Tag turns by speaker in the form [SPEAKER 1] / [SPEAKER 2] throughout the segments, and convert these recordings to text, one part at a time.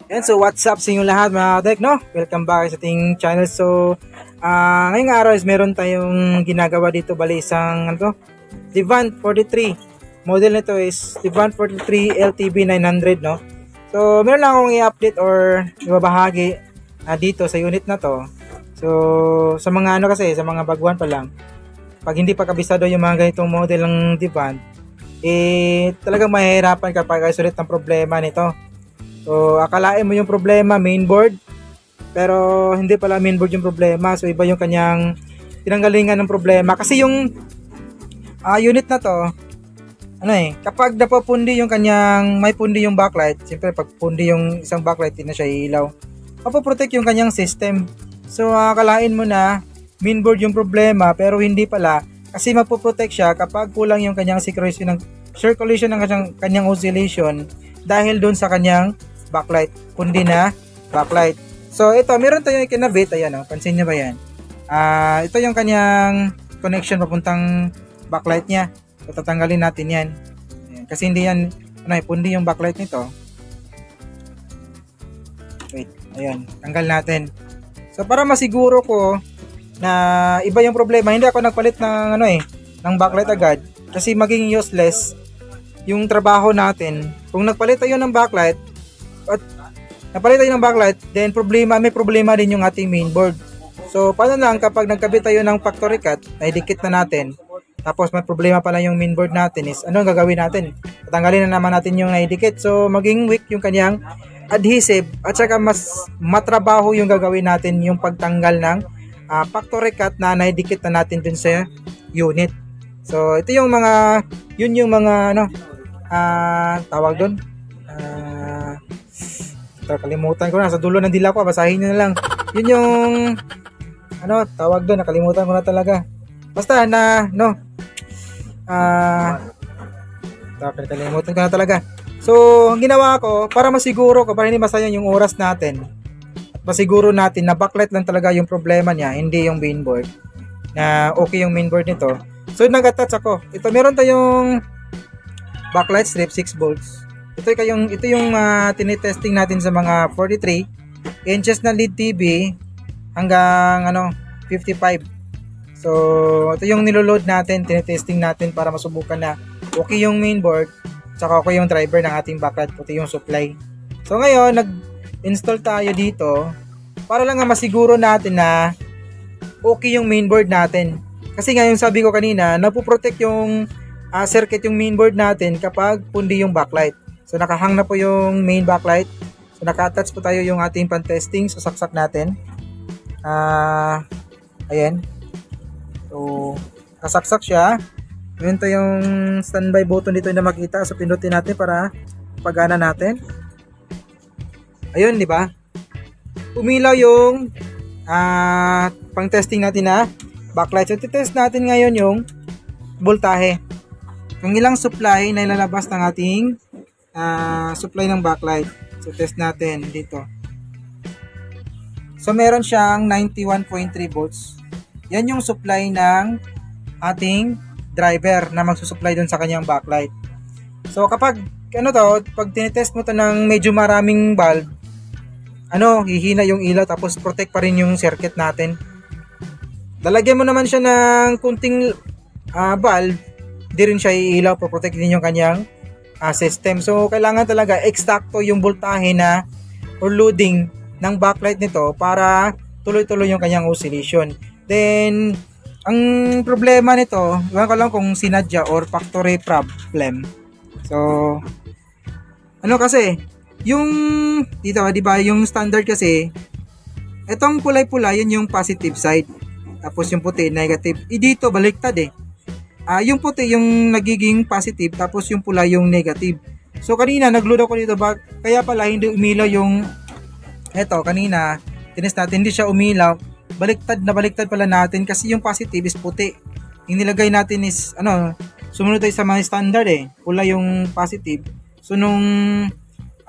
[SPEAKER 1] And so what's up sa inyo lahat mga tek, no? Welcome back sa ating channel. So ngayong araw is meron tayong ginagawa dito, bali isang Devant 43. Model nito is Devant 43 LTB 900, no? So meron lang akong i-update or ibabahagi dito sa unit na to. So sa mga sa mga baguhan pa lang, pag hindi pa kabisado yung mga ganitong model ng Devant, talagang mahihirapan kapag isulit ng problema nito. So akalain mo yung problema mainboard, pero hindi pala mainboard yung problema. So iba yung kanyang pinanggalingan ng problema, kasi yung unit na to kapag napapundi yung kanyang, may pundi yung backlight. Siyempre pag pundi yung isang backlight, hindi na siya ilaw, mapoprotect yung kanyang system. So akalain mo na mainboard yung problema, pero hindi pala, kasi mapoprotect siya kapag kulang yung kanyang circulation ng kanyang oscillation dahil doon sa kanyang backlight, kundi na backlight. So ito, meron tayong ikinabit, ayan pansin nyo ba yan? Ito yung kanyang connection papuntang backlight niya. So tatanggalin natin yan. Ayan, kasi hindi yan, pundi yung backlight nito. Wait, ayan, tanggal natin. So para masiguro ko na iba yung problema, hindi ako nagpalit ng ng backlight agad, kasi maging useless yung trabaho natin. Kung nagpalit tayo ng backlight then may problema din yung ating mainboard. So paano lang kapag nagkabit tayo ng factory cut, naidikit na natin, tapos may problema pala yung mainboard natin, is anong gagawin natin? Tatanggalin na naman natin yung naidikit. So maging weak yung kanyang adhesive, at saka mas matrabaho yung gagawin natin yung pagtanggal ng factory cut na naidikit na natin dun sa unit. So ito yung mga tawag doon, kalimutan ko na, sa dulo ng dila ko, basahin nyo na lang. Yun yung tawag doon, nakalimutan ko na talaga. Basta kalimutan ko na talaga. So ang ginawa ko, para masiguro ko, para hindi masayang yung oras natin, at masiguro natin na backlight lang talaga yung problema niya, hindi yung mainboard, na okay yung mainboard nito. So nag-attach ako. Ito, meron tayong backlight strip 6 volts. Ito yung tinitesting natin sa mga 43 inches na lead TV hanggang 55. So ito yung niloload natin, tinitesting natin para masubukan na okay yung mainboard, tsaka okay yung driver ng ating backlight, puti yung supply. So ngayon nag-install tayo dito para lang masiguro natin na okay yung mainboard natin. Kasi ngayon, sabi ko kanina, napoprotect yung circuit yung mainboard natin kapag pundi yung backlight. So nakahang na po yung main backlight. So naka-attach po tayo yung ating pan-testing. So saksak natin. Ayan. So kasaksak siya. Ito yung standby button dito na makita. So pindutin natin para pagana natin. Ayun, di ba? Umilaw yung pang-testing natin na backlight. So titest natin ngayon yung voltahe. Kung ilang supply na ilalabas ng ating supply ng backlight. So test natin dito. So meron siyang 91.3 volts. Yan yung supply ng ating driver na magsusupply dun sa kanyang backlight. So kapag pag tinetest mo to ng medyo maraming bulb, hihina yung ilaw, tapos protect pa rin yung circuit natin. Lalagyan mo naman siya ng kunting bulb, di rin siya iilaw, protect din yung kanyang system. So kailangan talaga eksakto yung voltahe na or loading ng backlight nito para tuloy-tuloy yung kanyang oscillation. Then ang problema nito, iwan ko lang kung sinadya or factory problem. So kasi yung dito, di ba, yung standard kasi itong kulay-pula, yun yung positive side, tapos yung puti negative. Dito baliktad yung puti yung nagiging positive, tapos yung pula yung negative. So kanina nagload ako dito, kaya pala hindi umilaw yung kanina tinest natin, hindi siya umilaw. Baliktad pala natin, kasi yung positive is puti. Yung nilagay natin is sumunod tayo sa mga standard pula yung positive. So nung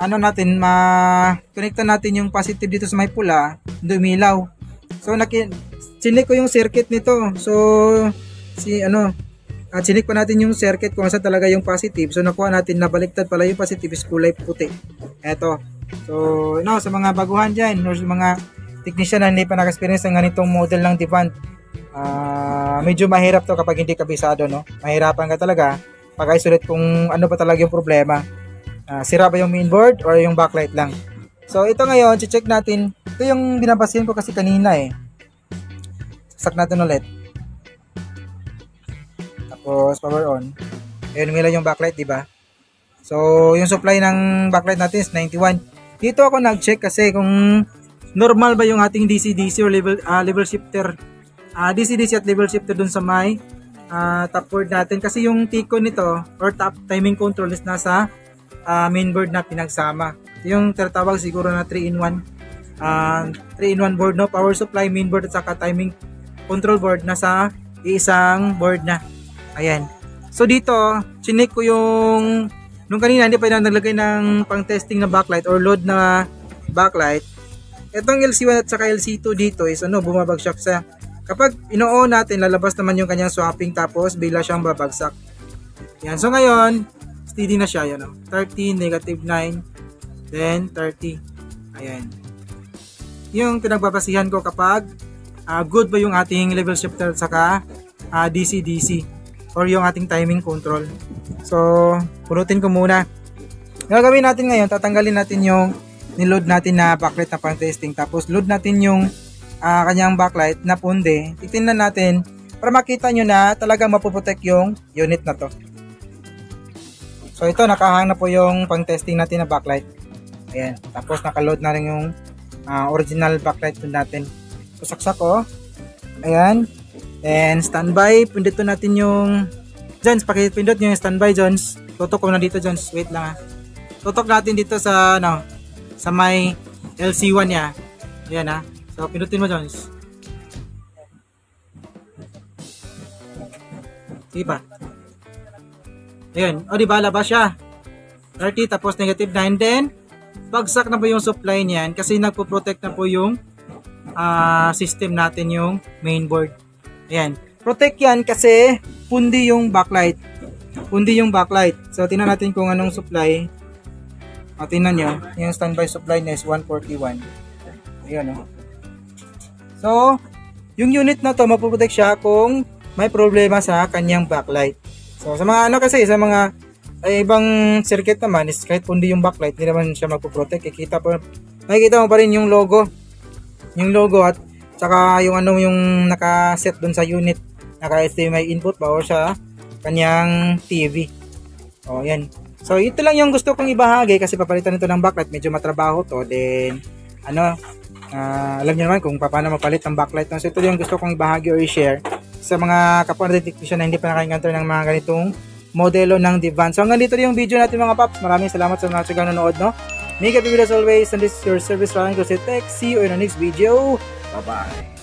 [SPEAKER 1] ma-connecta natin yung positive dito sa may pula, hindi umilaw. So chinik ko yung circuit nito. So at sinik pa natin yung circuit kung saan talaga yung positive. So nakuha natin na baliktad pala, yung positive is kulay puti. Eto, So, sa mga baguhan dyan, or sa mga technician na hindi pa naka-experience ng ganitong model ng Devant, medyo mahirap to kapag hindi kabisado, no? Mahirapan ka talaga pag-isolate kung ano pa talaga yung problema. Sira ba yung mainboard or yung backlight lang? So, ito ngayon, check natin. Ito yung binabasin ko kasi kanina eh. Saksak natin ulit. Tapos, power on. Ayun, umilaw yung backlight, diba? So, yung supply ng backlight natin is 91. Dito ako nag-check kasi kung normal ba yung ating DC-DC or level shifter. DC-DC at level shifter dun sa may top board natin. Kasi yung T-con nito or top timing control is nasa mainboard na pinagsama. Yung tinatawag siguro na 3-in-1. 3-in-1 board, no? Power supply, mainboard at saka timing control board nasa isang board na. Ayan. So dito, chinik ko yung nung kanina hindi pa na naglagay ng pang-testing na backlight or load na backlight. Itong LC1 at saka LC2 dito is bumabagsak sa kapag ino-on natin, lalabas naman yung kanyang swapping tapos bigla siyang babagsak. Yan. So ngayon, steady na siya. Yan, 30, negative 9, then 30. Ayan. Yung pinagbabasihan ko kapag good ba yung ating level shifter at saka DC-DC or yung ating timing control. So, punutin ko muna. Gagawin natin ngayon, tatanggalin natin yung niload natin na backlight na pang testing. Tapos, load natin yung kanyang backlight na punde. Titingnan natin para makita nyo na talagang mapuprotect yung unit na to. So, ito, nakahang na po yung pang testing natin na backlight. Ayan. Tapos, nakaload na rin yung original backlight natin. So, saksak ko. Ayan. And standby, pindot natin yung Jones, pakipindot nyo yung standby Jones. Tutok ko na dito Jones, wait lang Tutok natin dito sa sa may LC1 niya. Ayan So pindutin mo Jones. Sige pa. Ayan, diba labas siya. 30 tapos negative 9, then bagsak na po yung supply niyan kasi nagpo-protect na po yung system natin yung mainboard. Ayan. Protect yan kasi pundi yung backlight. Pundi yung backlight. So, tingnan natin kung anong supply. Tingnan nyo. Yung standby supply niya is 141. Ayan So, yung unit na to, mapuprotect siya kung may problema sa kanyang backlight. So, sa mga kasi, sa mga ibang circuit naman, is kahit pundi yung backlight, hindi naman siya mapuprotect. Makikita mo pa rin yung logo. Yung logo at saka yung yung nakaset dun sa unit, naka-HDMI input ba o sa kanyang TV. Yan. So ito lang yung gusto kong ibahagi kasi papalitan ito ng backlight, medyo matrabaho to. Then alam niyo naman kung paano mapalit ng backlight. So ito yung gusto kong ibahagi or i-share sa mga kapwa technician na hindi pa naka-encounter ng mga ganitong modelo ng Devant. So hanggang dito yung video natin mga paps. Maraming salamat sa mga nanonood, no? Make it as always, and this is your service Ryan Cruz Tech. See you in the next video. Bye-bye.